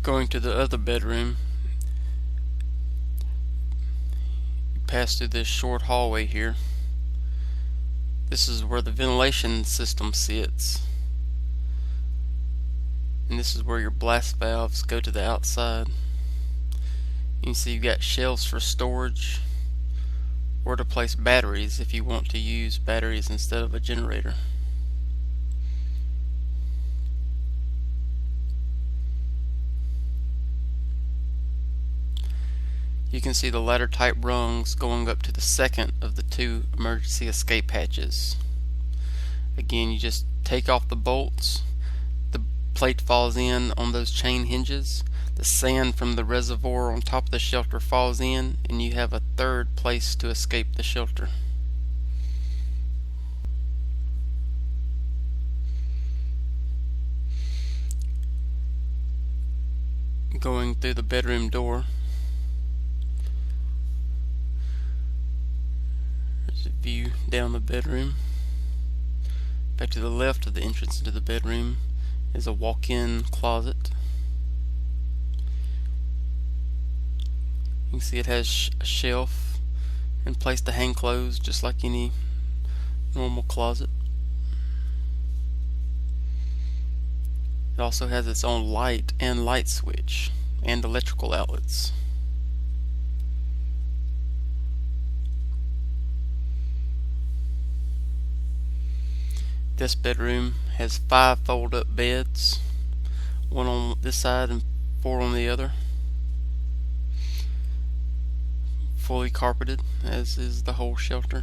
Going to the other bedroom, you pass through this short hallway here. This is where the ventilation system sits, and this is where your blast valves go to the outside. You can see you've got shelves for storage, or to place batteries if you want to use batteries instead of a generator. You can see the ladder type rungs going up to the second of the two emergency escape hatches. Again, you just take off the bolts, the plate falls in on those chain hinges, the sand from the reservoir on top of the shelter falls in, and you have a third place to escape the shelter. Going through the bedroom door, there's a view down the bedroom. Back to the left of the entrance into the bedroom is a walk-in closet. You can see it has a shelf and place to hang clothes just like any normal closet. It also has its own light and light switch and electrical outlets. This bedroom has 5 fold-up beds, 1 on this side and 4 on the other. Fully carpeted, as is the whole shelter.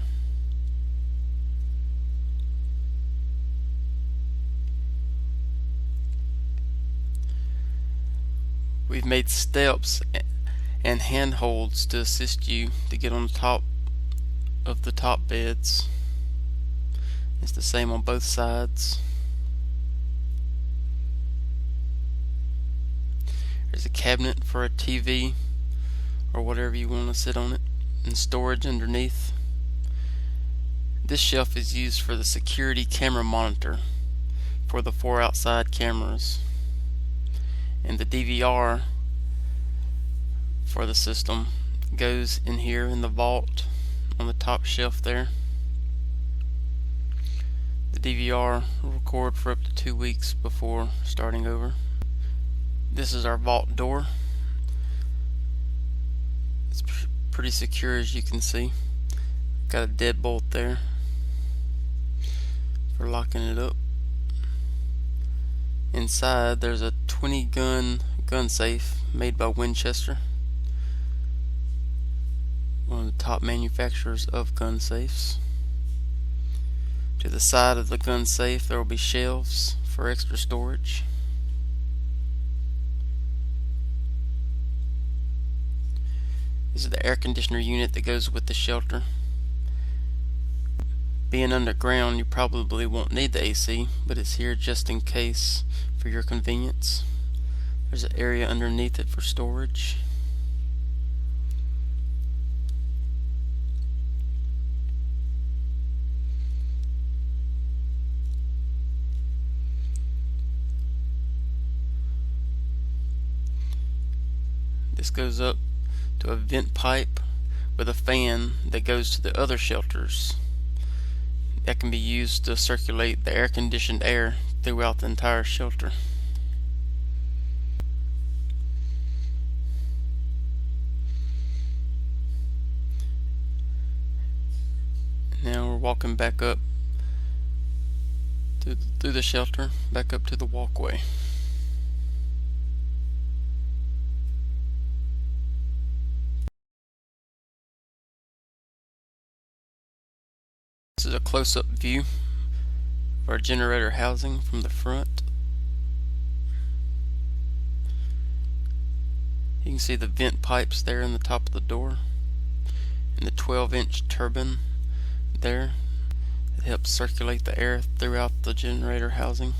We've made steps and handholds to assist you to get on the top of the top beds. It's the same on both sides. There's a cabinet for a TV or whatever you want to sit on it, and storage underneath. This shelf is used for the security camera monitor for the 4 outside cameras, and the DVR for the system goes in here in the vault on the top shelf there. The DVR will record for up to 2 weeks before starting over. This is our vault door. It's pretty secure, as you can see. Got a deadbolt there for locking it up. Inside there's a 20 gun safe made by Winchester, one of the top manufacturers of gun safes. To the side of the gun safe there will be shelves for extra storage. This is the air conditioner unit that goes with the shelter. Being underground, you probably won't need the AC, but it's here just in case for your convenience. There's an area underneath it for storage. This goes up to a vent pipe with a fan that goes to the other shelters. That can be used to circulate the air-conditioned air throughout the entire shelter. Now we're walking back up through the shelter, back up to the walkway. This is a close-up view of our generator housing from the front. You can see the vent pipes there in the top of the door, and the 12-inch turbine there that helps circulate the air throughout the generator housing.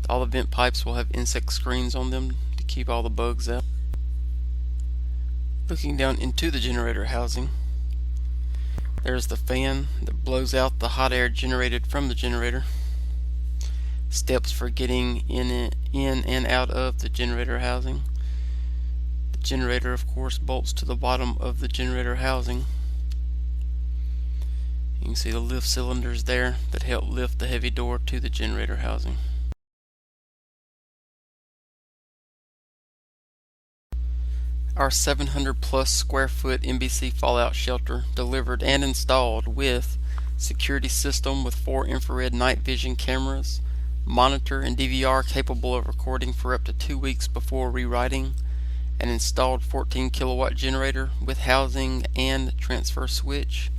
All the vent pipes will have insect screens on them to keep all the bugs out. Looking down into the generator housing, there's the fan that blows out the hot air generated from the generator. steps for getting in and out of the generator housing. The generator, of course, bolts to the bottom of the generator housing. You can see the lift cylinders there that help lift the heavy door to the generator housing. Our 700 plus square foot NBC fallout shelter delivered and installed with security system with 4 infrared night vision cameras, monitor and DVR capable of recording for up to 2 weeks before rewriting, an installed 14 kilowatt generator with housing and transfer switch,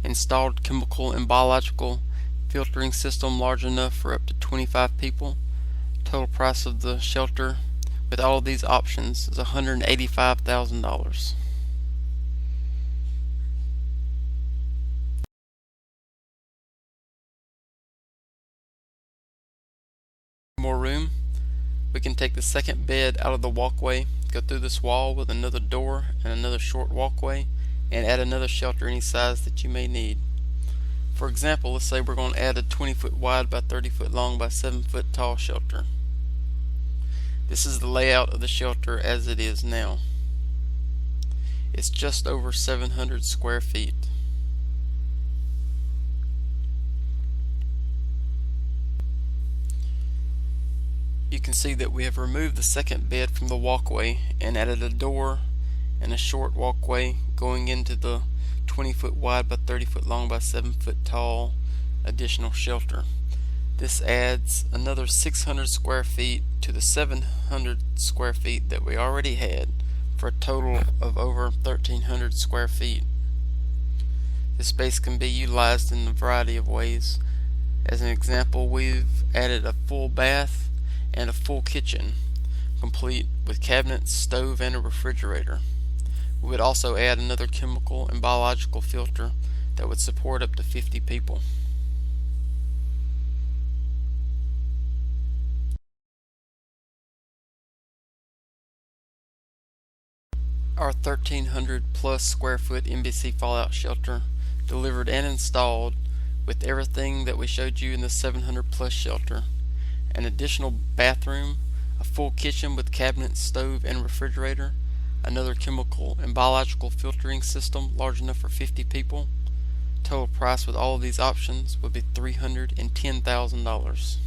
installed chemical and biological filtering system large enough for up to 25 people. Total price of the shelter with all of these options is $185,000. More room. We can take the second bed out of the walkway, go through this wall with another door and another short walkway, and add another shelter any size that you may need. For example, let's say we're going to add a 20 foot wide by 30 foot long by 7 foot tall shelter. This is the layout of the shelter as it is now. It's just over 700 square feet. You can see that we have removed the second bed from the walkway and added a door and a short walkway going into the 20 foot wide by 30 foot long by 7 foot tall additional shelter. This adds another 600 square feet to the 700 square feet that we already had, for a total of over 1,300 square feet. This space can be utilized in a variety of ways. As an example, we've added a full bath and a full kitchen, complete with cabinets, stove, and a refrigerator. We would also add another chemical and biological filter that would support up to 50 people. Our 1,300 plus square foot NBC fallout shelter delivered and installed with everything that we showed you in the 700 plus shelter: an additional bathroom, a full kitchen with cabinets, stove, and refrigerator, another chemical and biological filtering system large enough for 50 people. Total price with all of these options would be $310,000.